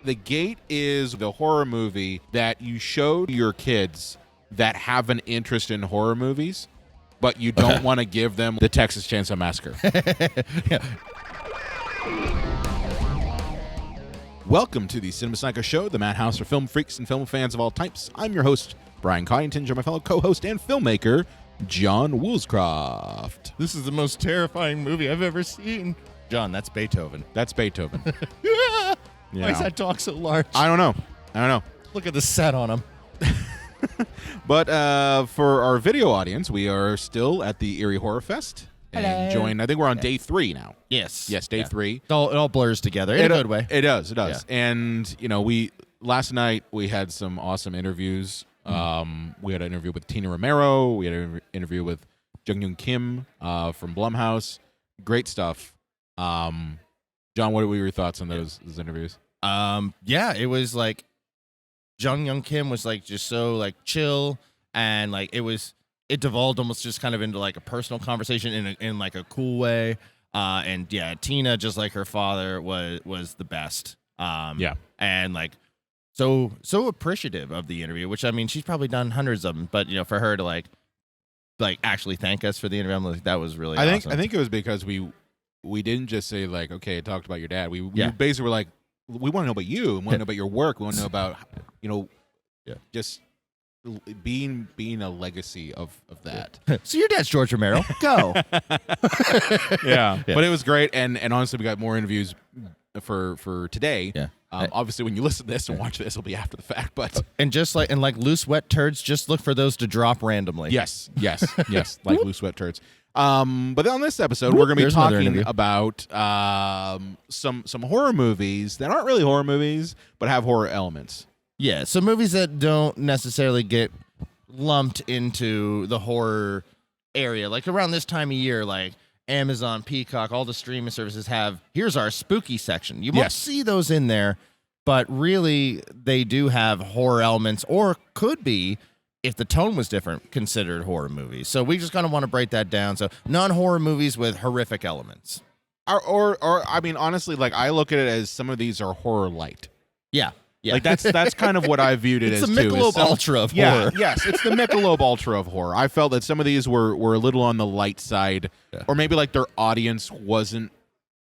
The Gate is the horror movie that you showed your kids that have an interest in horror movies, but you don't want to give them the Texas Chainsaw Massacre. Welcome to the Cinema Psycho Show, the madhouse for film freaks and film fans of all types. I'm your host, Brian Coddington, joined by my fellow co-host and filmmaker, John Woolscroft. This is the most terrifying movie I've ever seen. John, that's Beethoven. That's Beethoven. Why is that dog so large? I don't know. Look at the set on him. But for our video audience, we are still at the Eerie Horror Fest. And I think we're on day 3 now. Yes. Yes, day 3. It all blurs together in a good way. It does. Yeah. And, last night we had some awesome interviews. We had an interview with Tina Romero. We had an interview with Jung Kim from Blumhouse. Great stuff. John, what were your thoughts on those interviews? It was like Jung Kim was like just so like chill, and like it devolved almost just kind of into like a personal conversation in like a cool way. And yeah, Tina, just like her father, was the best. And like so appreciative of the interview, which I mean she's probably done hundreds of them, but for her to like actually thank us for the interview, I'm like, that was really awesome. I think it was because we didn't just say like, okay, talked about your dad. We basically were like, we want to know about you. We want to know about your work. We want to know about just being a legacy of that. So your dad's George Romero. Go. Yeah. But it was great, and honestly, we got more interviews for today. Yeah. Obviously, when you listen to this and watch this, it'll be after the fact. But and like loose wet turds, just look for those to drop randomly. Yes, like loose wet turds. But on this episode, we're going to be talking about some horror movies that aren't really horror movies, but have horror elements. Yeah, so movies that don't necessarily get lumped into the horror area. Like around this time of year, like Amazon, Peacock, all the streaming services have, here's our spooky section. You won't see those in there, but really they do have horror elements, or could be, if the tone was different, considered horror movies. So we just kind of want to break that down. So non-horror movies with horrific elements. Or I mean, honestly, like I look at it as some of these are horror light. Yeah. Like that's kind of what I viewed it as too. It's the Michelob Ultra of horror. Yes, it's the Michelob Ultra of horror. I felt that some of these were a little on the light side, or maybe like their audience wasn't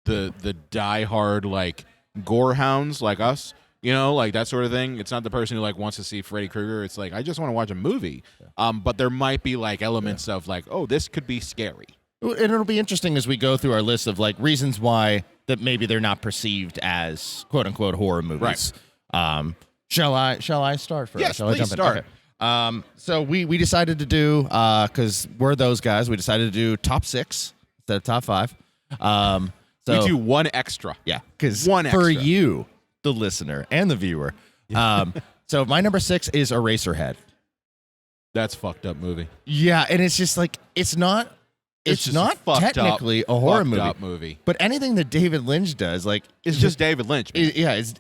the diehard like gore hounds like us, like that sort of thing. It's not the person who like wants to see Freddy Krueger. It's like I just want to watch a movie. But there might be like elements of like, oh, this could be scary. And it'll be interesting as we go through our list of like reasons why that maybe they're not perceived as quote unquote horror movies. Right. Shall I start first? Yes, Shall I please jump in? start. Okay. So we decided to do, because we're those guys, we decided to do top 6 instead of top 5. So we do one extra. Yeah, because for for you, the listener and the viewer. So my number 6 is Eraserhead. That's a fucked up movie. Yeah, and it's just like it's not technically a horror movie. But anything that David Lynch does, like, it's just David Lynch. Man.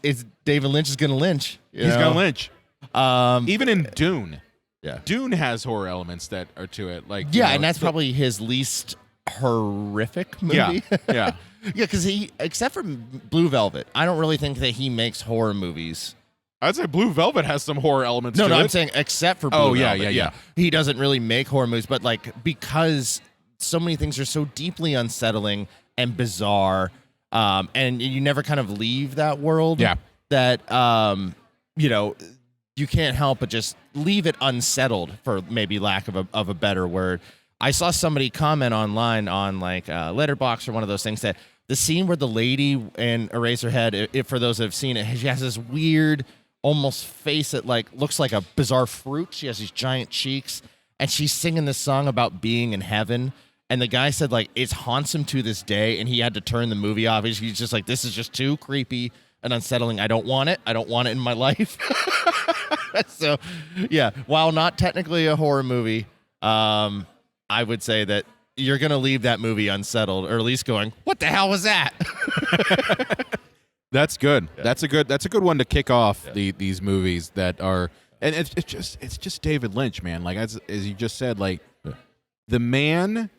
It's David Lynch is gonna lynch. He's gonna lynch. Even in Dune. Yeah. Dune has horror elements that are to it. Like and that's probably his least horrific movie. Yeah. Because he, except for Blue Velvet, I don't really think that he makes horror movies. I'd say Blue Velvet has some horror elements to it. No, I'm saying except for Blue Velvet. Yeah. He doesn't really make horror movies, but like because so many things are so deeply unsettling and bizarre, and you never kind of leave that world. Yeah. That you can't help but just leave it unsettled, for maybe lack of a better word. I saw somebody comment online on like Letterboxd or one of those things that the scene where the lady in Eraserhead, if for those that have seen it, she has this weird almost face that like looks like a bizarre fruit. She has these giant cheeks, and she's singing this song about being in heaven. And the guy said like it haunts him to this day, and he had to turn the movie off. He's just like, this is just too creepy and unsettling. I don't want it. I don't want it in my life. So, yeah, while not technically a horror movie, I would say that you're going to leave that movie unsettled, or at least going, what the hell was that? That's good. Yeah. That's a good one to kick off these movies that are, and it's just David Lynch, man. Like as you just said, like the man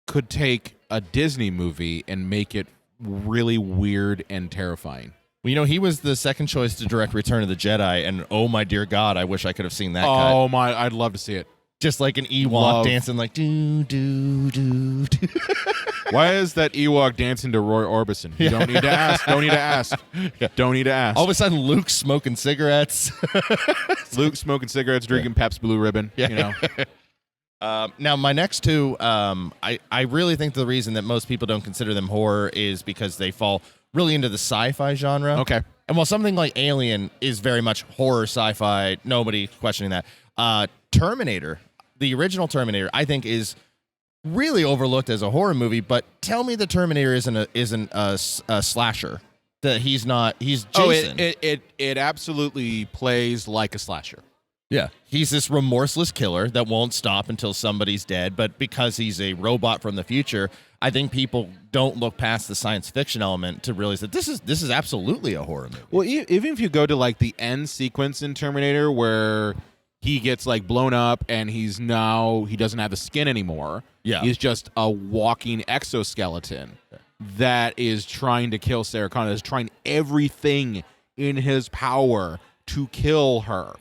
could take a Disney movie and make it really weird and terrifying. Well, he was the second choice to direct Return of the Jedi, and oh my dear God, I wish I could have seen that cut. Oh my, I'd love to see it. Just like an Ewok dancing like do do do do. Why is that Ewok dancing to Roy Orbison? You don't need to ask. Don't need to ask. Don't need to ask. All of a sudden, Luke's smoking cigarettes. Luke smoking cigarettes, drinking Pepsi Blue Ribbon. Yeah. You know. Now, my next two, I really think the reason that most people don't consider them horror is because they fall really into the sci-fi genre. Okay. And while something like Alien is very much horror sci-fi, nobody questioning that. Terminator, the original Terminator, I think is really overlooked as a horror movie. But tell me, the Terminator isn't a slasher. That he's Jason. It absolutely plays like a slasher. Yeah. He's this remorseless killer that won't stop until somebody's dead. But because he's a robot from the future, I think people don't look past the science fiction element to realize that this is absolutely a horror movie. Well, even if you go to like the end sequence in Terminator where he gets like blown up and he doesn't have the skin anymore. Yeah. He's just a walking exoskeleton that is trying to kill Sarah Connor, is trying everything in his power to kill her.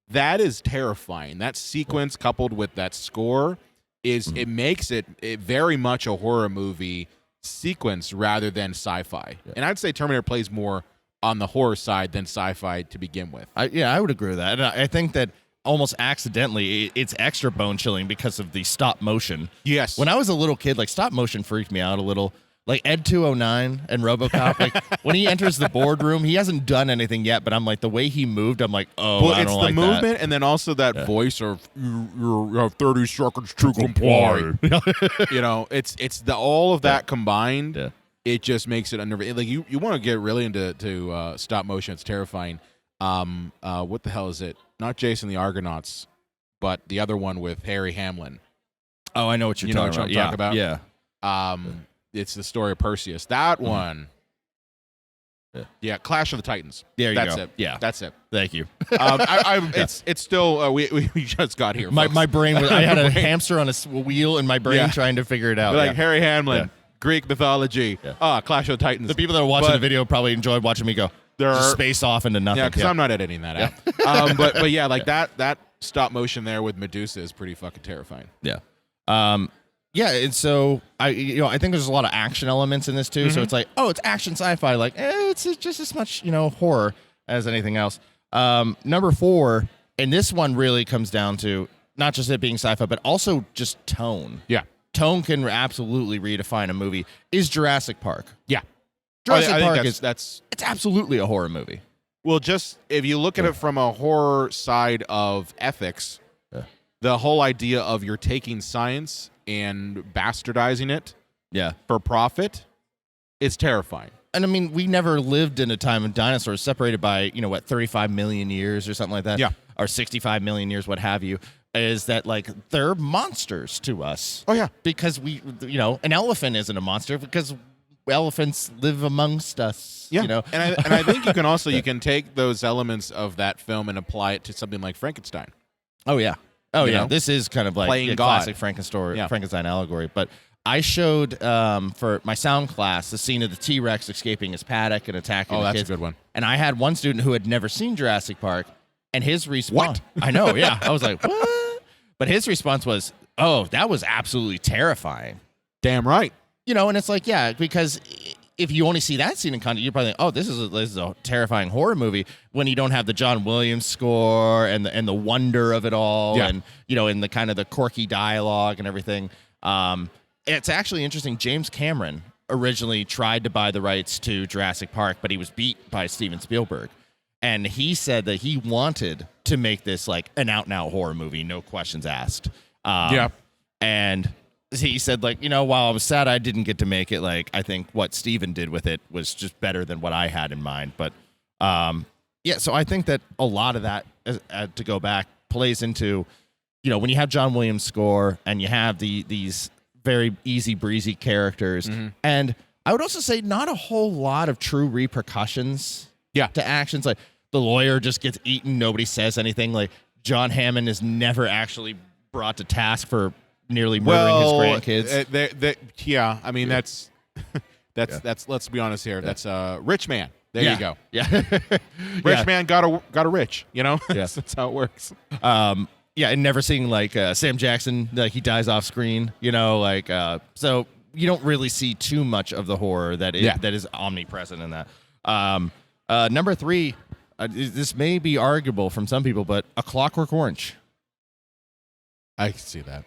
That is terrifying. That sequence coupled with that score it makes it very much a horror movie sequence rather than sci-fi. Yeah. And I'd say Terminator plays more on the horror side than sci-fi to begin with. I would agree with that. And I think that almost accidentally it's extra bone chilling because of the stop motion. Yes. When I was a little kid, like stop motion freaked me out a little. Like Ed 209 and RoboCop, like when he enters the boardroom, he hasn't done anything yet, but I'm like, the way he moved, I'm like, oh, well, I don't like that. It's the movement and then also that voice of you have 30 seconds to comply. You know, it's all of that combined. Yeah. It just makes it unnerving. Like you want to get really into stop motion. It's terrifying. What the hell is it? Not Jason the Argonauts, but the other one with Harry Hamlin. Oh, I know what you're talking about. Talking about. Yeah. It's the story of Perseus. That one. Yeah, Clash of the Titans. There you go. That's it. Yeah. That's it. Thank you. It's still we just got here. My brain was, I had a hamster on a wheel in my brain trying to figure it out. Like Harry Hamlin, Greek mythology. Clash of the Titans. The people that are watching the video probably enjoyed watching me go. Just space off into nothing. Yeah, because I'm not editing that out. But yeah, like that stop motion there with Medusa is pretty fucking terrifying. Yeah. Yeah, and so I think there's a lot of action elements in this too. Mm-hmm. So it's like, it's action sci-fi. Like, it's just as much horror as anything else. Number 4, and this one really comes down to not just it being sci-fi, but also just tone. Yeah, tone can absolutely redefine a movie. Is Jurassic Park? Yeah, Jurassic Park it's absolutely a horror movie. Well, just if you look at it from a horror side of ethics, the whole idea of you're taking science and bastardizing it for profit is terrifying. And I mean, we never lived in a time of dinosaurs separated by, 35 million years or something like that. Yeah. Or 65 million years, what have you. Is that like they're monsters to us. Oh, yeah. Because an elephant isn't a monster because elephants live amongst us. Yeah. And I think you can also you can take those elements of that film and apply it to something like Frankenstein. Oh, yeah. Oh, yeah. This is kind of like playing classic Frankenstein allegory. But I showed for my sound class the scene of the T-Rex escaping his paddock and attacking the kids. Oh, that's a good one. And I had one student who had never seen Jurassic Park, and his response... What? I know, yeah. I was like, what? But his response was, oh, that was absolutely terrifying. Damn right. And it's like, yeah, because... if you only see that scene in context, you're probably like, oh, this is a terrifying horror movie when you don't have the John Williams score and the wonder of it all and, and the kind of the quirky dialogue and everything. It's actually interesting. James Cameron originally tried to buy the rights to Jurassic Park, but he was beat by Steven Spielberg. And he said that he wanted to make this like an out-and-out horror movie, no questions asked. And... he said, like, while I was sad I didn't get to make it, like, I think what Steven did with it was just better than what I had in mind. But, so I think that a lot of that, to go back, plays into, when you have John Williams' score and you have these very easy breezy characters. Mm-hmm. And I would also say not a whole lot of true repercussions to actions. Like, the lawyer just gets eaten, nobody says anything. Like, John Hammond is never actually brought to task for nearly murdering his grandkids. I mean, that's let's be honest here. That's Rich Man. There you go. Yeah. Rich man got a rich, you know? Yeah. That's how it works. Yeah, and never seeing like Sam Jackson, like he dies off screen, you know, like so you don't really see too much of the horror that is omnipresent in that. Number 3, this may be arguable from some people, but A Clockwork Orange. I can see that.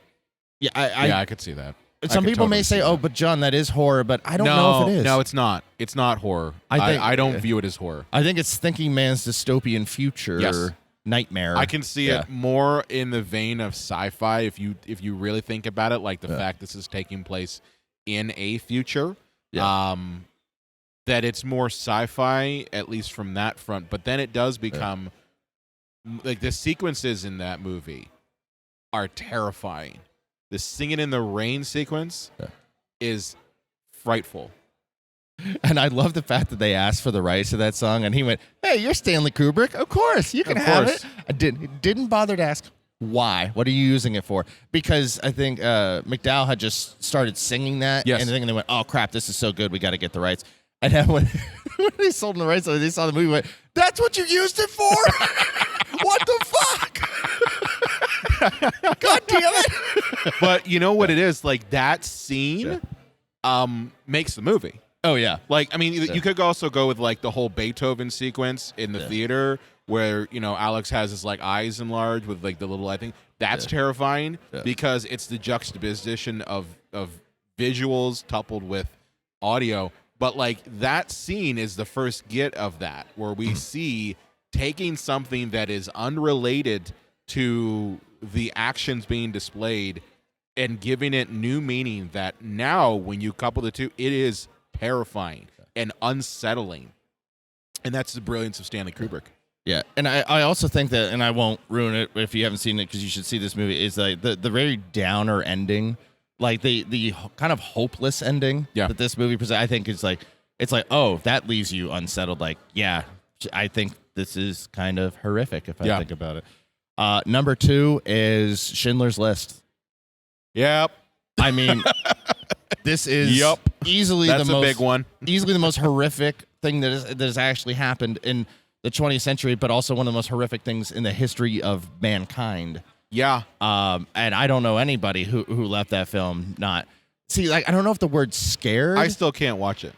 Yeah, I could see that. Some people may say, "Oh, but John, that is horror," but I don't know if it is. No, it's not. It's not horror. I don't view it as horror. I think it's thinking man's dystopian future nightmare. I can see it more in the vein of sci-fi if you really think about it, like the fact this is taking place in a future. That it's more sci-fi, at least from that front. But then it does become like the sequences in that movie are terrifying. The singing in the rain sequence is frightful. And I love the fact that they asked for the rights to that song, and he went, "Hey, you're Stanley Kubrick. Of course, you can have it." I didn't bother to ask why. What are you using it for? Because I think McDowell had just started singing that, and then they went, "Oh crap, this is so good, we got to get the rights." And then when they sold them the rights, they saw the movie, went, "That's what you used it for? What the fuck? God damn it!" But you know what it is? Like that scene makes the movie. Oh yeah. Like I mean, you could also go with like the whole Beethoven sequence in the theater where Alex has his like eyes enlarged with like the little I think that's terrifying because it's the juxtaposition of visuals coupled with audio. But like that scene is the first get of that where we see taking something that is unrelated to the actions being displayed and giving it new meaning that now when you couple the two, it is terrifying and unsettling. And that's the brilliance of Stanley Kubrick. Yeah, and I also think that, and I won't ruin it if you haven't seen it because you should see this movie, is like the very downer ending, like the kind of hopeless ending that this movie presents. I think is like, it's like, oh, that leaves you unsettled. Like, yeah, I think this is kind of horrific if I think about it. Number 2 is Schindler's List. Yep. I mean, this is easily That's the most big one. Easily the most horrific thing that has actually happened in the 20th century, but also one of the most horrific things in the history of mankind. Yeah. And I don't know anybody who left that film not see. Like, I don't know if the word scared. I still can't watch it.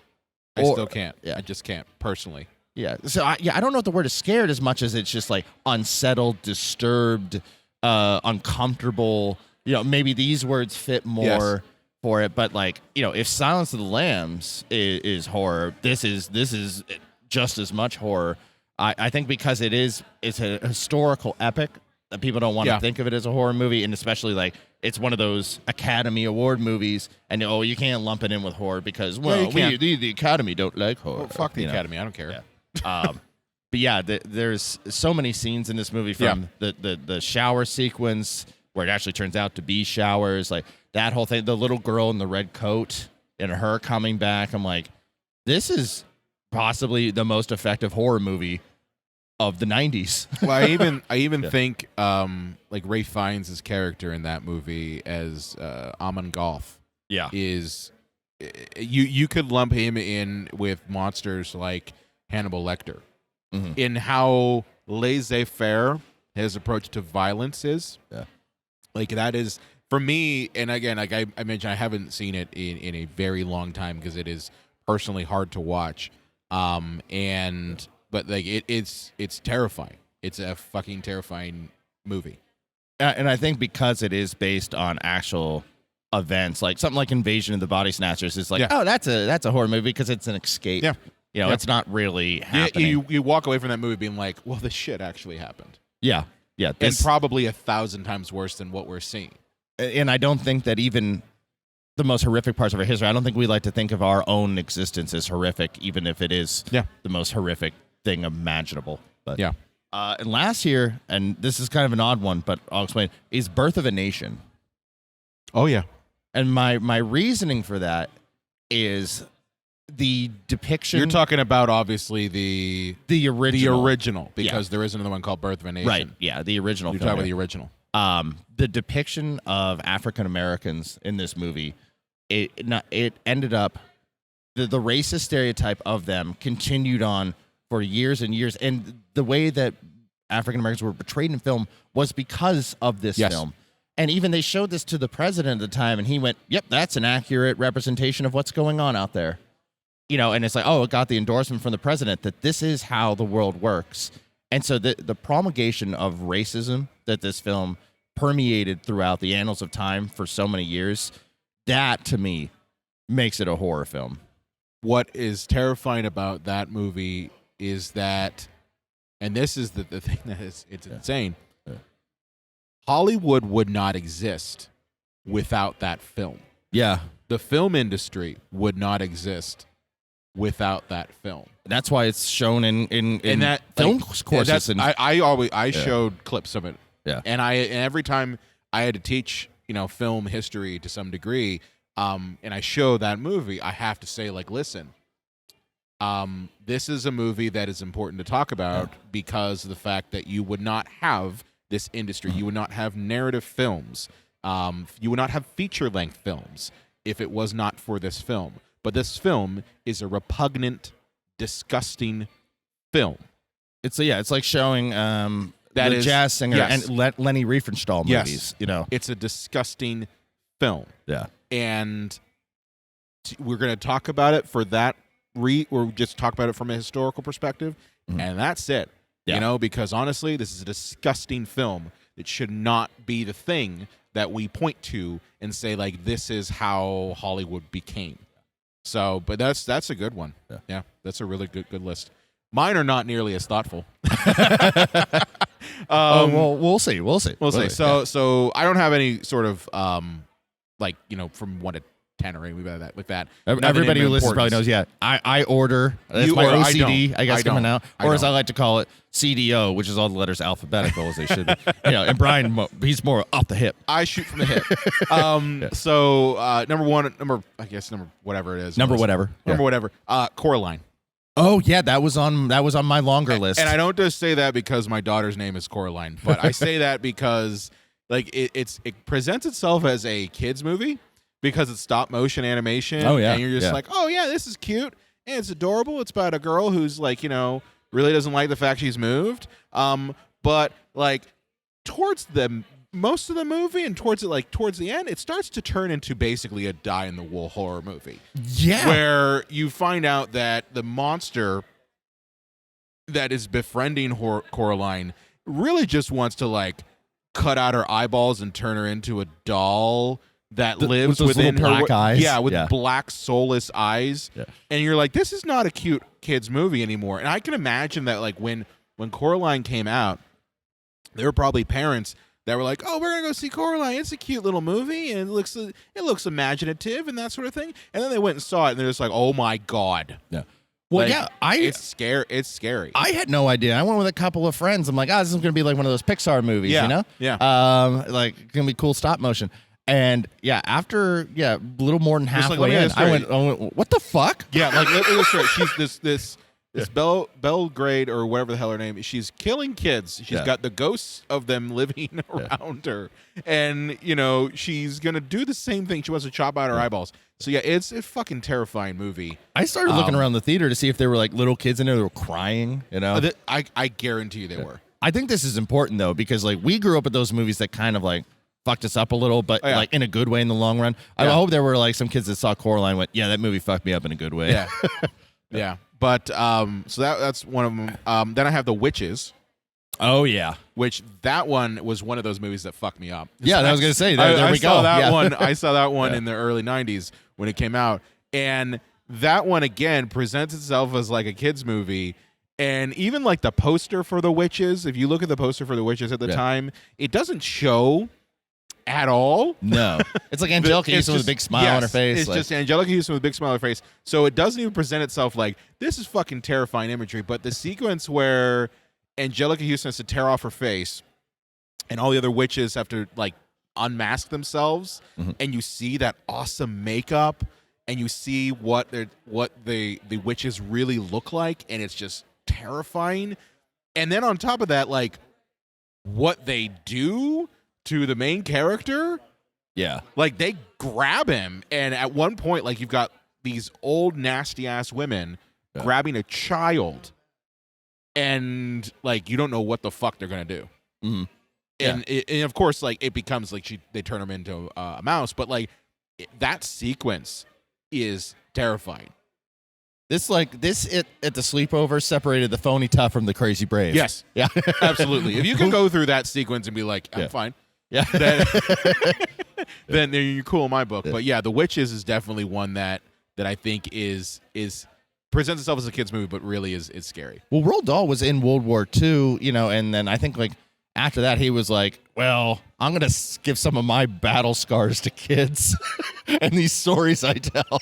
I still can't. Yeah. I just can't personally. Yeah. So I don't know if the word is scared as much as it's just like unsettled, disturbed, uncomfortable. Maybe these words fit more for it. But like, if Silence of the Lambs is horror, this is just as much horror. I think because it's a historical epic that people don't want to think of it as a horror movie, and especially like it's one of those Academy Award movies, and you can't lump it in with horror because the Academy don't like horror. Well, fuck the Academy, I don't care. Yeah. But yeah, there's so many scenes in this movie from the shower sequence where it actually turns out to be showers, like that whole thing, the little girl in the red coat and her coming back. I'm like, this is possibly the most effective horror movie of the 90s. Well, I even think like Ray Fiennes' character in that movie as Amon Golf is you could lump him in with monsters like Hannibal Lecter in how laissez-faire his approach to violence is. Yeah. Like that is for me, and again, like I mentioned, I haven't seen it in a very long time because it is personally hard to watch. But like it's terrifying. It's a fucking terrifying movie. And I think because it is based on actual events, like something like Invasion of the Body Snatchers is like, oh, that's a horror movie because it's an escape. Yeah. It's not really happening. You walk away from that movie being like, well, this shit actually happened. Yeah. Yeah. And probably 1,000 times worse than what we're seeing. And I don't think that even the most horrific parts of our history, I don't think we like to think of our own existence as horrific, even if it is the most horrific thing imaginable. But and last year, and this is kind of an odd one, but I'll explain, is Birth of a Nation. Oh, yeah. And my reasoning for that is the depiction. You're talking about, obviously, the original, because there is another one called Birth of a Nation. Right, yeah, the original. You're talking about the original. The depiction of African Americans in this movie, it ended up the racist stereotype of them continued on for years and years. And the way that African Americans were portrayed in film was because of this film. And even they showed this to the president at the time, and he went, "Yep, that's an accurate representation of what's going on out there." You know, and it's like, oh, it got the endorsement from the president that this is how the world works. And so the promulgation of racism that this film permeated throughout the annals of time for so many years, that to me makes it a horror film. What is terrifying about that movie is that, and this is the thing that it's insane, Hollywood would not exist without that film. Yeah. The film industry would not exist without that film. That's why it's shown in that film like, courses. And I showed clips of it. Yeah. And every time I had to teach, film history to some degree, and I show that movie, I have to say, like, listen, this is a movie that is important to talk about because of the fact that you would not have this industry. You would not have narrative films. You would not have feature-length films if it was not for this film. But this film is a repugnant, disgusting film. It's like showing the jazz singer and Lenny Riefenstahl movies. It's a disgusting film. Yeah, and we're going to talk about it for that. Or just talk about it from a historical perspective, and that's it. Yeah. Because honestly, this is a disgusting film. It should not be the thing that we point to and say, like, this is how Hollywood became. So, but that's a good one. Yeah, that's a really good list. Mine are not nearly as thoughtful. Well, we'll see. We'll see. So I don't have any sort of from 1 to 10 or anything like that. Everybody who listens probably knows. Yeah, I order. That's my OCD. I guess coming out, or as I like to call it, CDO, which is all the letters alphabetical as they should be. And Brian, he's more off the hip. I shoot from the hip. So number whatever it is. Number whatever. Coraline. Oh yeah, that was on my longer list. And I don't just say that because my daughter's name is Coraline, but I say that because like it presents itself as a kids movie because it's stop motion animation. Oh yeah, and you're just like, oh yeah, this is cute and it's adorable. It's about a girl who's like really doesn't like the fact she's moved. But like towards most of the movie and towards the end, it starts to turn into basically a die-in-the-wool horror movie. Yeah. Where you find out that the monster that is befriending Coraline really just wants to like cut out her eyeballs and turn her into a doll that lives within her black eyes. Yeah, with black soulless eyes. Yeah. And you're like, this is not a cute kids movie anymore. And I can imagine that like when Coraline came out, there were probably parents that were like, "Oh, we're gonna go see Coraline. It's a cute little movie, and it looks imaginative and that sort of thing." And then they went and saw it, and they're just like, "Oh my god!" Yeah. Well, like, it's scary. It's scary. I had no idea. I went with a couple of friends. I'm like, this is gonna be like one of those Pixar movies, Yeah. like it's gonna be cool stop motion. And after a little more than halfway in, I went, "What the fuck?" Yeah, like illustrate. She's this Belgrade or whatever the hell her name is. She's killing kids. She's got the ghosts of them living around her, and she's gonna do the same thing. She wants to chop out her eyeballs. So it's a fucking terrifying movie. I started looking around the theater to see if there were like little kids in there that were crying. I guarantee you they were. I think this is important though because like we grew up with those movies that kind of like fucked us up a little, but like in a good way in the long run. I hope there were like some kids that saw Coraline and went, "Yeah, that movie fucked me up in a good way." Yeah, yeah. But so that's one of them. Then I have The Witches. Oh yeah, which that one was one of those movies that fucked me up. Yeah, I was gonna say there we go. I saw that one in the early '90s when it came out, and that one again presents itself as like a kids movie. And even like the poster for The Witches, if you look at the poster for The Witches at the time, it doesn't show at all. No. It's like Angelica Houston with a big smile on her face. It's just Angelica Houston with a big smile on her face. So it doesn't even present itself like, this is fucking terrifying imagery. But the sequence where Angelica Houston has to tear off her face and all the other witches have to like unmask themselves, and you see that awesome makeup and you see what the witches really look like, and it's just terrifying. And then on top of that, like what they do to the main character, like they grab him, and at one point, like you've got these old nasty ass women grabbing a child, and like you don't know what the fuck they're gonna do. Mm-hmm. And of course, like it becomes like they turn him into a mouse, but like that sequence is terrifying. This at the sleepover separated the phony tough from the crazy brave. Yes, yeah, absolutely. If you can go through that sequence and be like, I'm fine, then you're cool in my book. But yeah, The Witches is definitely one that I think is presents itself as a kid's movie, but really is scary. Well, Roald Dahl was in World War II, and then I think like after that he was like, well, I'm gonna give some of my battle scars to kids and these stories I tell.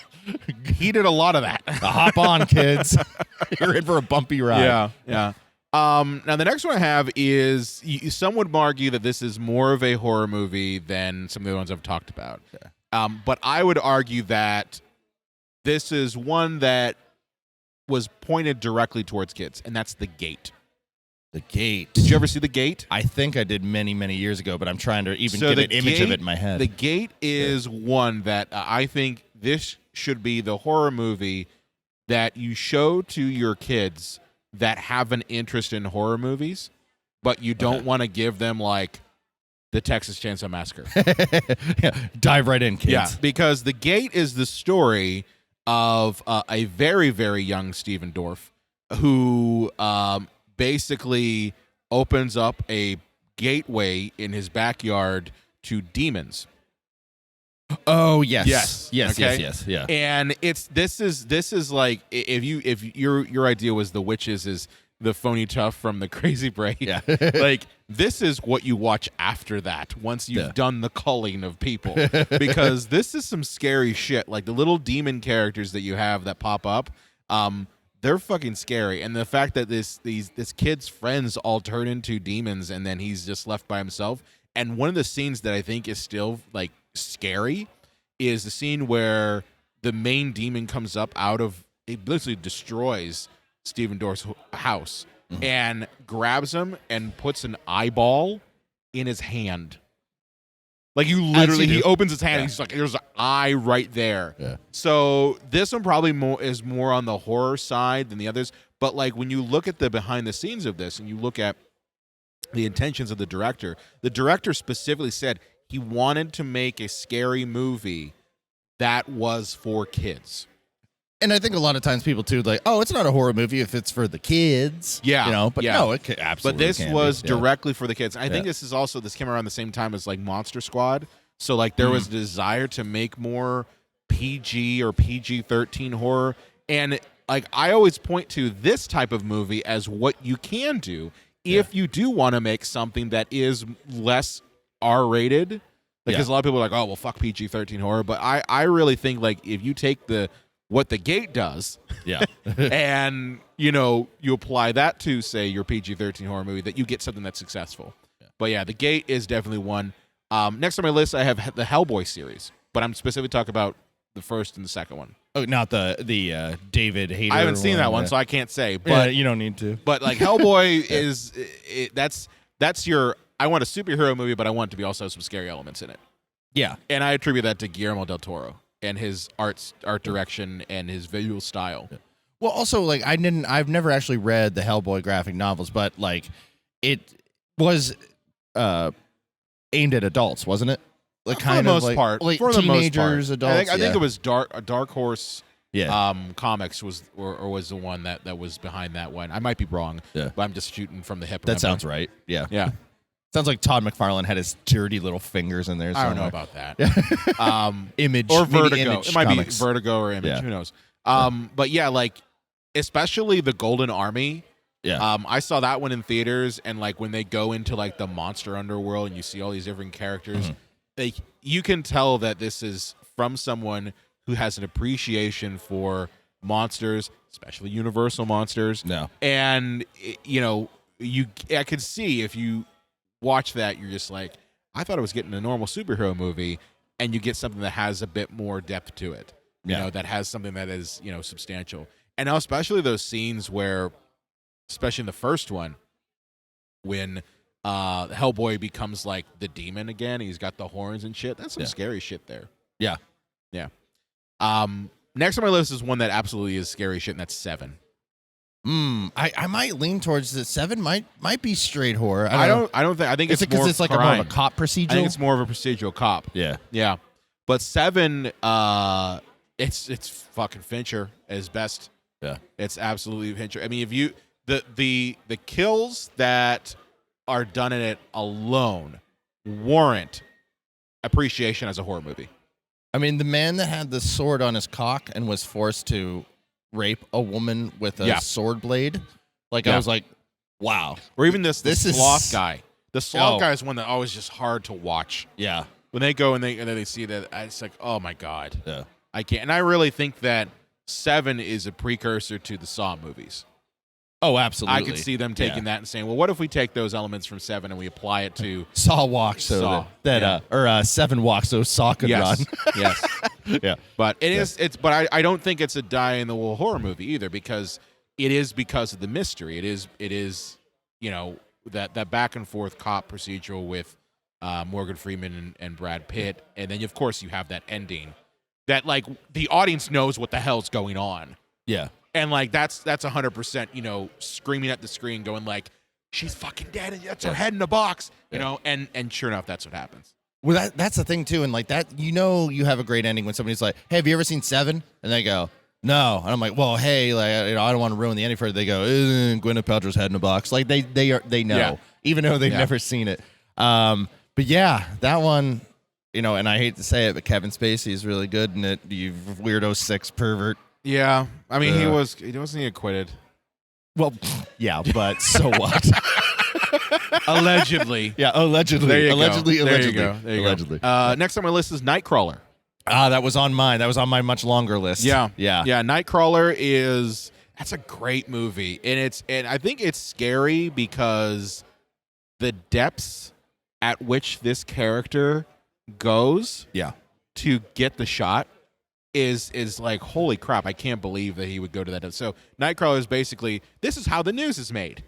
He did a lot of that. Hop on, kids. You're in for a bumpy ride. Yeah. Now the next one I have is some would argue that this is more of a horror movie than some of the ones I've talked about. But I would argue that this is one that was pointed directly towards kids, and that's The Gate. The Gate. Did you ever see The Gate? I think I did many, many years ago, but I'm trying to even get an image of it in my head. The Gate is one that I think this should be the horror movie that you show to your kids that have an interest in horror movies, but you don't want to give them like the Texas Chainsaw Massacre. Dive right in, kids. Yeah, because The Gate is the story of a very, very young Stephen Dorff who basically opens up a gateway in his backyard to demons. Oh yes, Okay? yes. Yeah, and this is like if your idea was The Witches is the phony tough from the Crazy Brave. Yeah. Like this is what you watch after that once you've done the culling of people, because this is some scary shit. Like the little demon characters that you have that pop up, they're fucking scary. And the fact that this kid's friends all turn into demons and then he's just left by himself. And one of the scenes that I think is still like scary is the scene where the main demon comes up out of it, literally destroys Stephen Dorff's house and grabs him and puts an eyeball in his hand. Like you literally, he opens his hand and he's like, there's an eye right there. Yeah. So this one probably is more on the horror side than the others. But like when you look at the behind the scenes of this and you look at the intentions of the director specifically said he wanted to make a scary movie that was for kids. And I think a lot of times people too like, oh, it's not a horror movie if it's for the kids. Yeah, but no, it could absolutely. But this was directly for the kids. I think this came around the same time as like Monster Squad. So like there was a desire to make more PG or PG-13 horror, and like I always point to this type of movie as what you can do if you do want to make something that is less R-rated. Because a lot of people are like, oh well, fuck PG-13 horror, but I really think like if you take what The Gate does, and you apply that to say your PG-13 horror movie, that you get something that's successful. But yeah, The Gate is definitely one. Next on my list, I have the Hellboy series, but I'm specifically talking about the first and the second one. Oh, not the David Hayter. I haven't seen that one, so I can't say. But you don't need to. But like Hellboy that's your. I want a superhero movie, but I want it to be also some scary elements in it. Yeah, and I attribute that to Guillermo del Toro and his art direction and his visual style. Well, also like I've never actually read the Hellboy graphic novels, but like it was aimed at adults, wasn't it? Like for the most part, like for the teenagers, most part. adults. I think it was Dark Horse. Yeah. Comics was the one that was behind that one. I might be wrong. Yeah. But I'm just shooting from the hip. That sounds right. Yeah. Yeah. Sounds like Todd McFarlane had his dirty little fingers in there somewhere. I don't know about that. Image or Vertigo. Image it might comics. be Vertigo or Image. Who knows? But yeah, like especially the Golden Army. Yeah. I saw that one in theaters, and like when they go into like the monster underworld and you see all these different characters, like you can tell that this is from someone who has an appreciation for monsters, especially Universal monsters. No. And I could see if you watch that, you're just like, I thought I was getting a normal superhero movie, and you get something that has a bit more depth to it. That has something that is, substantial. And now especially those scenes where, especially in the first one, when Hellboy becomes like the demon again, he's got the horns and shit. That's some scary shit there. Yeah. Yeah. Next on my list is one that absolutely is scary shit, and that's Seven. I might lean towards the 7. Might be straight horror. I don't think. I think it's more because it's like more crime. of a cop procedural. I think it's more of a procedural cop. Yeah. But Seven, it's fucking Fincher at his best. Yeah. It's absolutely Fincher. I mean, if you the kills that are done in it alone warrant appreciation as a horror movie. I mean, the man that had the sword on his cock and was forced to rape a woman with a sword blade. Like, I was like, wow. Or even this sloth is... guy. The sloth guy is one that always just hard to watch. Yeah. When they go and then they see that, it's like, oh my God. Yeah. I can't. And I really think that Seven is a precursor to the Saw movies. Oh, absolutely. I could see them taking that and saying, well, what if we take those elements from Seven and we apply it to Saw walk so or 7 walk so Saw could run. Yes. Yeah. But but I don't think it's a die in the wool horror movie either, because it is because of the mystery. It is that back and forth cop procedural with Morgan Freeman and Brad Pitt, and then of course you have that ending that like the audience knows what the hell's going on. Yeah. And like that's 100%, screaming at the screen, going like, she's fucking dead, and that's her head in a box, and sure enough, that's what happens. Well, that's the thing too, and like that, you have a great ending when somebody's like, "Hey, have you ever seen 7?" And they go, "No," and I'm like, "Well, hey, like, I don't want to ruin the ending for it." They go, "Gwyneth Paltrow's head in a box." Like they know, even though they've never seen it. But yeah, that one, and I hate to say it, but Kevin Spacey is really good in it. You weirdo 6 pervert. Yeah, I mean he wasn't acquitted. Well, yeah, but so what? Allegedly. Yeah, allegedly. There you allegedly. go. Allegedly. There you allegedly. Go. Next on my list is Nightcrawler. That was on mine. That was on my much longer list. Yeah. Yeah. Nightcrawler that's a great movie, and I think it's scary because the depths at which this character goes to get the shot is like, holy crap, I can't believe that he would go to that. So Nightcrawler is basically, this is how the news is made.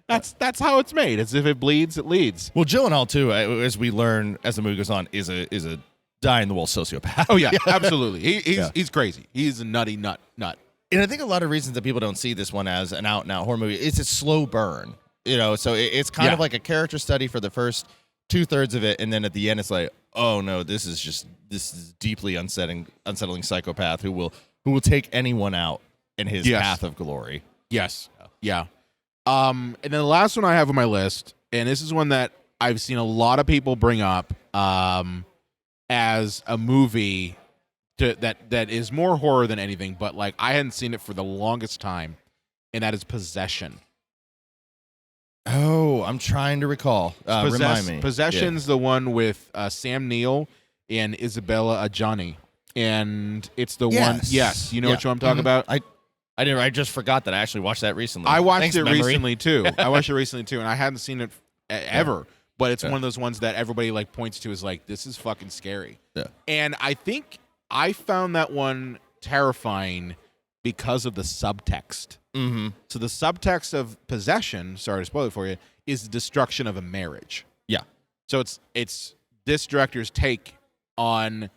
That's how it's made. As if it bleeds, it leads. Well, Gyllenhaal too, as we learn as the movie goes on, is a die-in-the-wool sociopath. Oh yeah, absolutely. He's crazy. He's a nutty nut. And I think a lot of reasons that people don't see this one as an out-and-out horror movie, it's a slow burn. So it's kind of like a character study for the first 2/3 of it, and then at the end it's like, oh no, this is deeply unsettling psychopath who will take anyone out in his path of glory. Yes. Yeah. And then the last one I have on my list, and this is one that I've seen a lot of people bring up as a movie that is more horror than anything, but like I hadn't seen it for the longest time, and that is Possession. Oh, I'm trying to recall. Remind me. Possession's the one with Sam Neill and Isabella Adjani, and it's the one. Yes, you know what I'm talking about. I didn't. I just forgot that I actually watched that recently. I watched it recently too. and I hadn't seen it ever. But it's one of those ones that everybody like points to as like, this is fucking scary. Yeah. And I think I found that one terrifying because of the subtext. Mm-hmm. So the subtext of Possession, sorry to spoil it for you, is the destruction of a marriage. Yeah. So it's this director's take on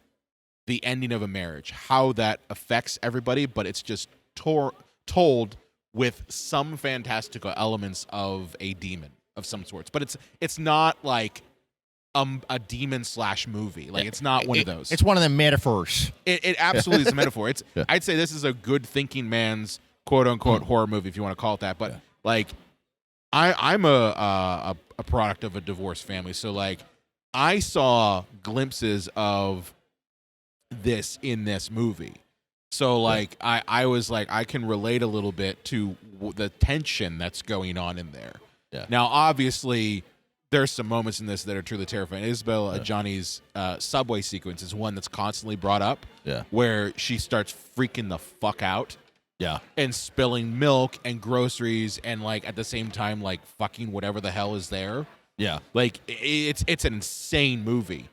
the ending of a marriage, how that affects everybody, but it's just told with some fantastical elements of a demon of some sorts. But it's not like a demon / movie. Like it's not one of those. It's one of the metaphors. It absolutely is a metaphor. I'd say this is a good thinking man's quote unquote horror movie, if you want to call it that. But like I'm a product of a divorced family, so like I saw glimpses of this in this movie. So like I was like, I can relate a little bit to the tension that's going on in there. Yeah. Now obviously there's some moments in this that are truly terrifying. Isabella Adjani's subway sequence is one that's constantly brought up. Yeah. Where she starts freaking the fuck out. Yeah. And spilling milk and groceries and like at the same time like fucking whatever the hell is there. Yeah. Like it's an insane movie.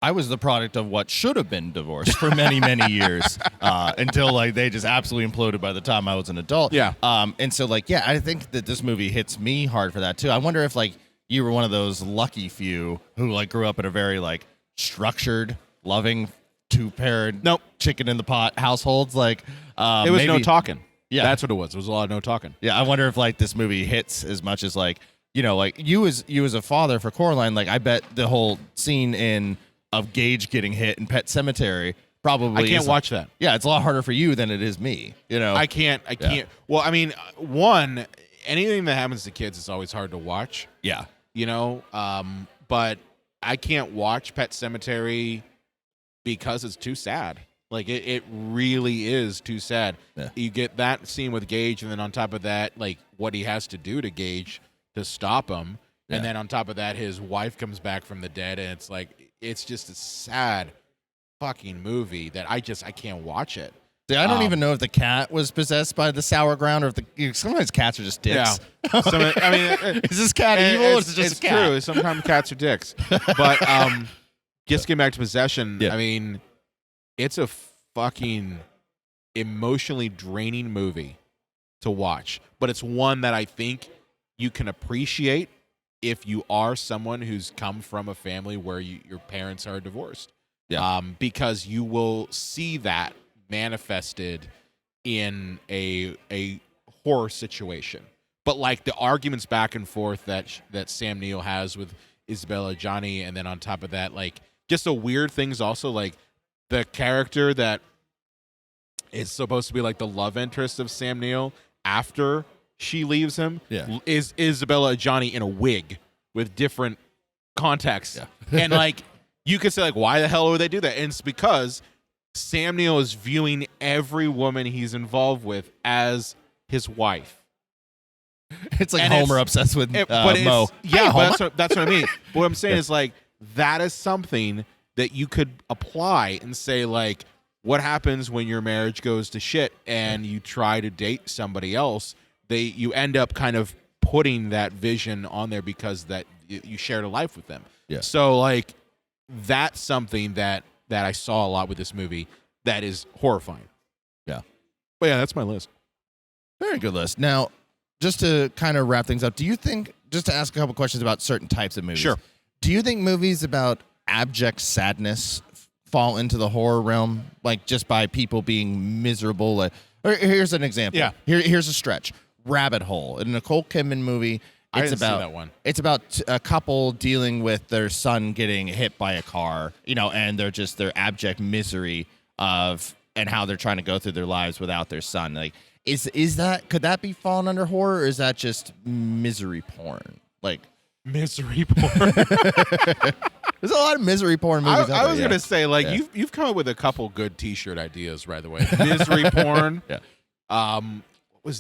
I was the product of what should have been divorced for many, many years until like they just absolutely imploded by the time I was an adult. Yeah. And so like, yeah, I think that this movie hits me hard for that too. I wonder if like you were one of those lucky few who like grew up in a very like structured, loving two-parent Nope. chicken in the pot households. Like It was no talking. Yeah. That's what it was. It was a lot of no talking. Yeah, I wonder if like this movie hits as much as like, you know, like you as a father for Coraline, like I bet the whole scene of Gage getting hit in Pet Cemetery probably I can't watch that. Yeah, it's a lot harder for you than it is me. You know, I can't. Well, I mean, one, anything that happens to kids is always hard to watch. Yeah, You know, but I can't watch Pet Cemetery because it's too sad. Like it really is too sad. Yeah. You get that scene with Gage, and then on top of that, like what he has to do to Gage to stop him, and then on top of that, his wife comes back from the dead, and it's like it's just a sad fucking movie that I can't watch it. See, I don't even know if the cat was possessed by the sour ground or if sometimes cats are just dicks. Yeah. I mean, is this cat evil? Or is it just it's a cat? true. Sometimes cats are dicks. But just getting back to Possession, Yeah. I mean, it's a fucking emotionally draining movie to watch. But it's one that I think you can appreciate if you are someone who's come from a family where your parents are divorced. Yeah. Because you will see that manifested in a horror situation. But like the arguments back and forth that Sam Neill has with Isabella Adjani, and then on top of that, like just the weird things also, like the character that is supposed to be like the love interest of Sam Neill after she leaves him is Isabella Adjani in a wig with different contexts. Yeah. And like you could say like, why the hell would they do that? And it's because Sam Neill is viewing every woman he's involved with as his wife. It's like And Homer obsessed with Mo. Yeah, Hey, but that's what I mean. But what I'm saying is like that is something that you could apply and say like, what happens when your marriage goes to shit and you try to date somebody else? You end up kind of putting that vision on there because that you shared a life with them. Yeah. So like that's something that I saw a lot with this movie that is horrifying. Yeah. But yeah, that's my list. Very good list. Now, just to kind of wrap things up, do you think, just to ask a couple questions about certain types of movies. Sure. Do you think movies about abject sadness fall into the horror realm, like just by people being miserable? Like, here's an example. Yeah. Here's a stretch. Rabbit Hole, a Nicole Kidman movie. I didn't see that one. It's about a couple dealing with their son getting hit by a car, you know, and they're just their abject misery of and how they're trying to go through their lives without their son. Like, is that, could that be falling under horror, or is that just misery porn? Like misery porn. There's a lot of misery porn movies. I was gonna say like you've come up with a couple good T-shirt ideas, by the way. Misery porn. Yeah.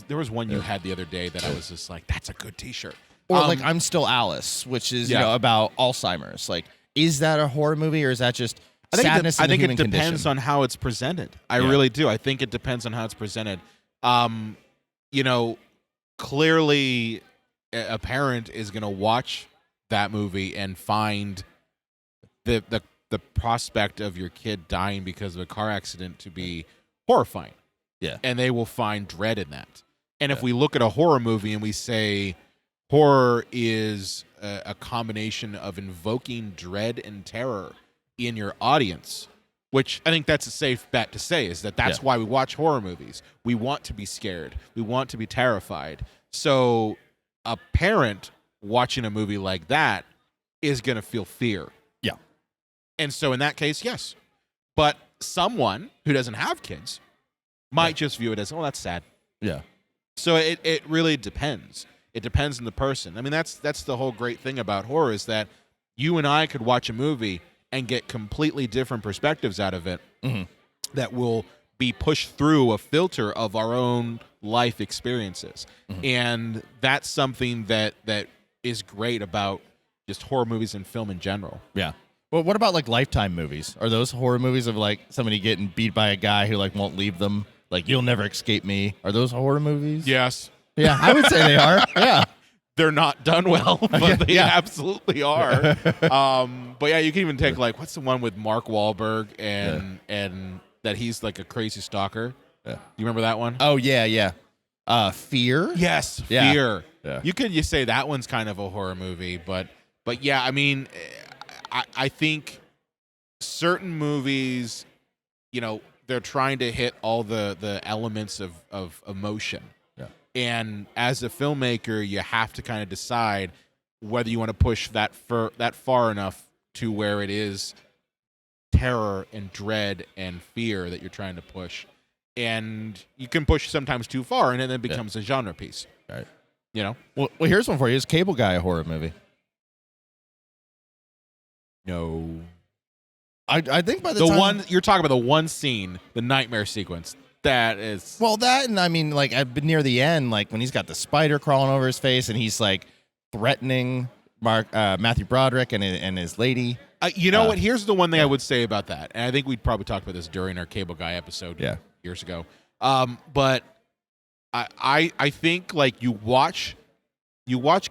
There was one you had the other day that I was just like, that's a good T-shirt. Or like I'm Still Alice, which is you know about Alzheimer's. Like, is that a horror movie, or is that just sadness? I think in it the depends condition? on how it's presented. I really do. I think it depends on how it's presented. You know, clearly a parent is going to watch that movie and find the prospect of your kid dying because of a car accident to be horrifying. Yeah. And they will find dread in that. And if we look at a horror movie and we say horror is a combination of invoking dread and terror in your audience, which I think that's a safe bet to say, is that's why we watch horror movies. We want to be scared. We want to be terrified. So a parent watching a movie like that is going to feel fear. Yeah. And so in that case, yes. But someone who doesn't have kids might just view it as, oh, that's sad. Yeah. So it really depends. It depends on the person. I mean, that's the whole great thing about horror, is that you and I could watch a movie and get completely different perspectives out of it that will be pushed through a filter of our own life experiences. And that's something that is great about just horror movies and film in general. Yeah. Well, what about like Lifetime movies? Are those horror movies of like somebody getting beat by a guy who like won't leave them? Like, You'll Never Escape Me. Are those horror movies? Yes. Yeah, I would say they are. Yeah. They're not done well, but they absolutely are. But yeah, you can even take like, what's the one with Mark Wahlberg and that he's like a crazy stalker? Yeah. You remember that one? Oh yeah. Fear? Yes, Yeah. Fear. Yeah. You say that one's kind of a horror movie, but yeah, I mean, I think certain movies they're trying to hit all the elements of emotion. Yeah. And as a filmmaker, you have to kind of decide whether you want to push that far enough to where it is terror and dread and fear that you're trying to push. And you can push sometimes too far, and then it becomes a genre piece. Right. Well, here's one for you. Is Cable Guy a horror movie? No. I think by the The time... one you're talking about, the one scene, the nightmare sequence, that is... Well, that, and I mean, like, near the end, like, when he's got the spider crawling over his face, and he's, like, threatening Matthew Broderick and his lady. What? Here's the one thing I would say about that, and I think we'd probably talked about this during our Cable Guy episode years ago. But I think, like, you watch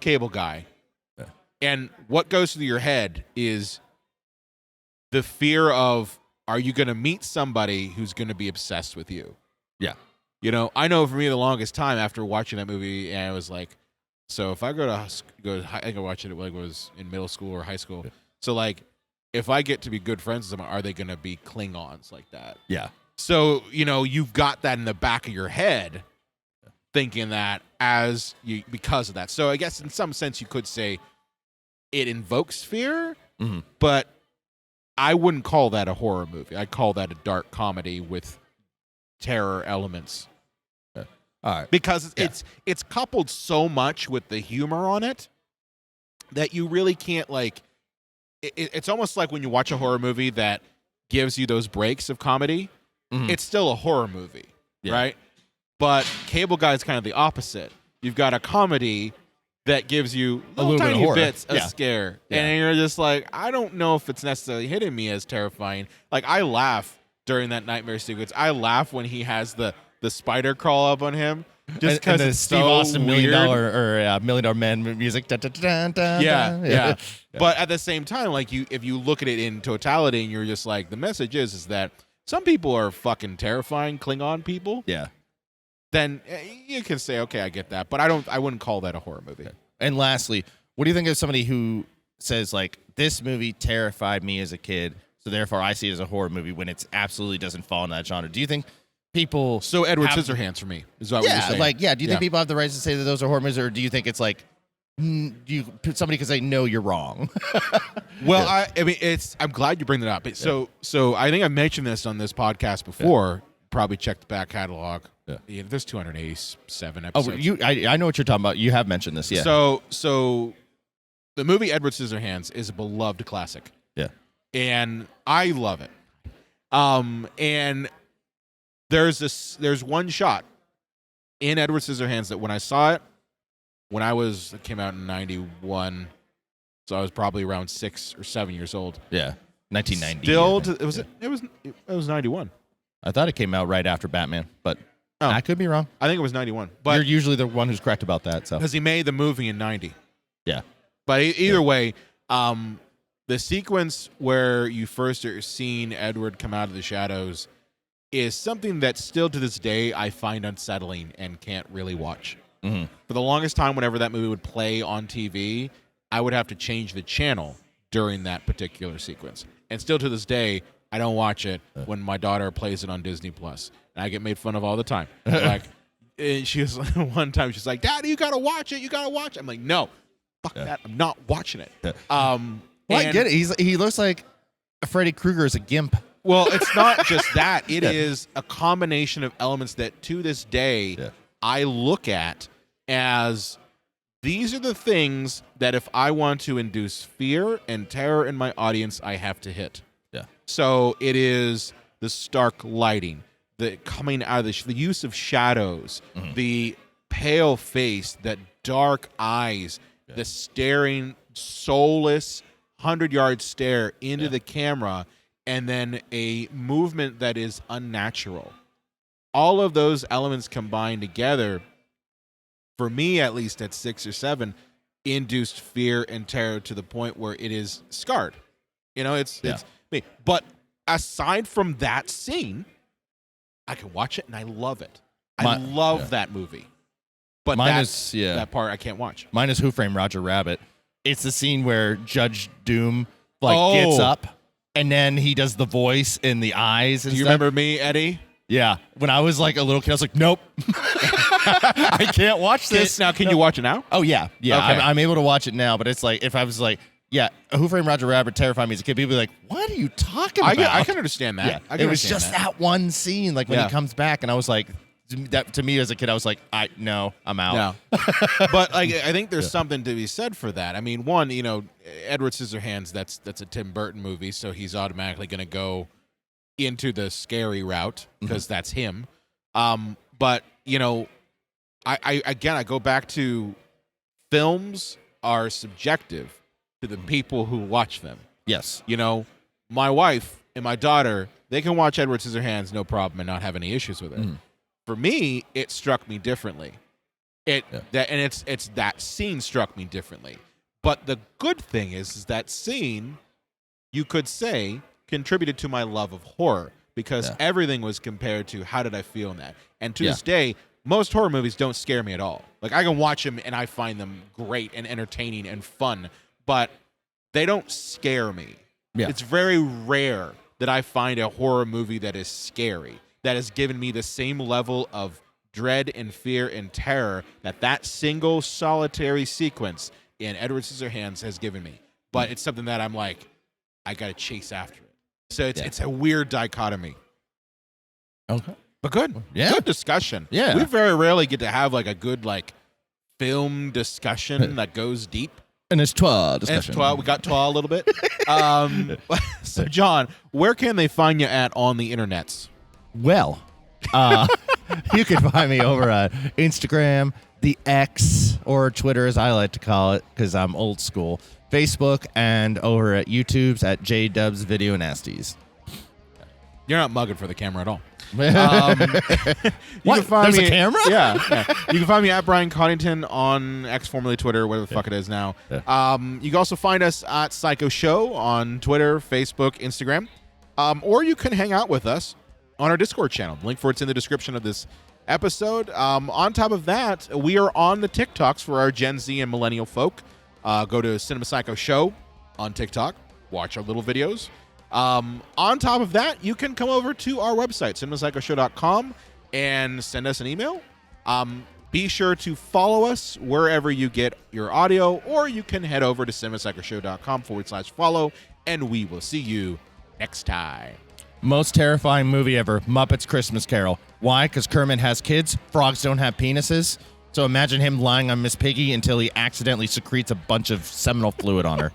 Cable Guy, and what goes through your head is the fear of, are you going to meet somebody who's going to be obsessed with you? Yeah. I know for me the longest time after watching that movie, and I was like, so if I I think I watched it like it was in middle school or high school. Yeah. So like, if I get to be good friends with someone, are they going to be Klingons like that? Yeah. So, you've got that in the back of your head, thinking that because of that. So I guess in some sense you could say it invokes fear, but I wouldn't call that a horror movie. I'd call that a dark comedy with terror elements. All right. Because it's coupled so much with the humor on it that you really can't, like... It's almost like when you watch a horror movie that gives you those breaks of comedy, it's still a horror movie, right? But Cable Guy is kind of the opposite. You've got a comedy that gives you a little tiny bit of horror. bits of scare. Yeah. And you're just like, I don't know if it's necessarily hitting me as terrifying. Like, I laugh during that nightmare sequence. I laugh when he has the spider crawl up on him. Just because it's Steve so Austin weird. $1 Million Man music. Yeah. But at the same time, like, if you look at it in totality, and you're just like, the message is that some people are fucking terrifying Klingon people. Yeah. Then you can say, okay, I get that, but I wouldn't call that a horror movie. Okay. And lastly, what do you think of somebody who says, like, this movie terrified me as a kid, so therefore I see it as a horror movie, when it absolutely doesn't fall in that genre? Do you think people... So Edward Scissorhands for me is what you're saying. Do you think people have the right to say that those are horror movies, or do you think it's like, somebody could say, no, you're wrong? Well, I mean, I'm glad you bring that up. So I think I mentioned this on this podcast before. Probably check the back catalog. Yeah, there's 287 episodes. Oh, I know what you're talking about. You have mentioned this, yeah. So the movie Edward Scissorhands is a beloved classic. Yeah. And I love it. And there's one shot in Edward Scissorhands that when I saw it, it came out in 91, so I was probably around 6 or 7 years old. Yeah. 1990. It was 91. I thought it came out right after Batman, but I could be wrong. I think it was 91. But you're usually the one who's correct about that. So because he made the movie in 90. Yeah. But either way, the sequence where you first are seeing Edward come out of the shadows is something that still to this day I find unsettling and can't really watch. Mm-hmm. For the longest time, whenever that movie would play on TV, I would have to change the channel during that particular sequence. And still to this day, I don't watch it when my daughter plays it on Disney Plus, and I get made fun of all the time. Like, and she was like, one time she's like, "Daddy, you gotta watch it. You gotta watch it." I'm like, "No, fuck that. I'm not watching it." Well, I get it. He looks like Freddy Krueger is a gimp. Well, it's not just that. It is a combination of elements that to this day I look at as these are the things that if I want to induce fear and terror in my audience, I have to hit. Yeah. So it is the stark lighting, the coming out of the use of shadows, the pale face, the dark eyes, the staring, soulless, 100-yard stare into the camera, and then a movement that is unnatural. All of those elements combined together, for me at least at 6 or 7, induced fear and terror to the point where it is scarred. It's me. But aside from that scene, I can watch it and I love it. I love that movie. But that part I can't watch. Mine is Who Framed Roger Rabbit. It's the scene where Judge Doom gets up and then he does the voice and the eyes. And Do you stuff. remember me, Eddie? Yeah. When I was like a little kid, I was like, nope, I can't watch this. Can you watch it now? Oh yeah, yeah. Okay. I'm able to watch it now, but it's like if I was like, yeah, Who Framed Roger Rabbit terrified me as a kid. People be like, what are you talking about? I can understand that. Yeah, I can it was understand just that one scene, like when Yeah. he comes back, and I was like, that to me as a kid, I was like, no, I'm out. No. But like, I think there's something to be said for that. I mean, one, Edward Scissorhands, that's a Tim Burton movie, so he's automatically going to go into the scary route because that's him. But I go back to films are subjective to the people who watch them. Yes. My wife and my daughter, they can watch Edward Scissorhands no problem and not have any issues with it. For me, it struck me differently. It's that scene struck me differently. But the good thing is that scene, you could say, contributed to my love of horror because everything was compared to how did I feel in that. And to this day, most horror movies don't scare me at all. Like, I can watch them and I find them great and entertaining and fun, but they don't scare me. Yeah. It's very rare that I find a horror movie that is scary, that has given me the same level of dread and fear and terror that single solitary sequence in Edward Scissorhands has given me. But it's something that I'm like, I got to chase after it. So it's a weird dichotomy. Okay. But good. Yeah. Good discussion. Yeah. We very rarely get to have like a good film discussion that goes deep. And it's twa discussion. We got twa a little bit. So John, where can they find you at on the internets? Well, you can find me over at Instagram, the X, or Twitter as I like to call it because I'm old school, Facebook, and over at YouTube's at JDubs Video Nasties. You're not mugging for the camera at all. What? There's a camera? Yeah. You can find me at Brian Coddington on X, formerly Twitter, whatever the fuck it is now. Yeah. You can also find us at Psycho Show on Twitter, Facebook, Instagram. Or you can hang out with us on our Discord channel. The link for it's in the description of this episode. On top of that, we are on the TikToks for our Gen Z and millennial folk. Go to Cinema Psycho Show on TikTok. Watch our little videos. On top of that, you can come over to our website, cinemapsychoshow.com, and send us an email. Be sure to follow us wherever you get your audio, or you can head over to cinemapsychoshow.com/follow, and we will see you next time. Most terrifying movie ever, Muppets Christmas Carol. Why? Because Kermit has kids. Frogs don't have penises. So imagine him lying on Miss Piggy until he accidentally secretes a bunch of seminal fluid on her.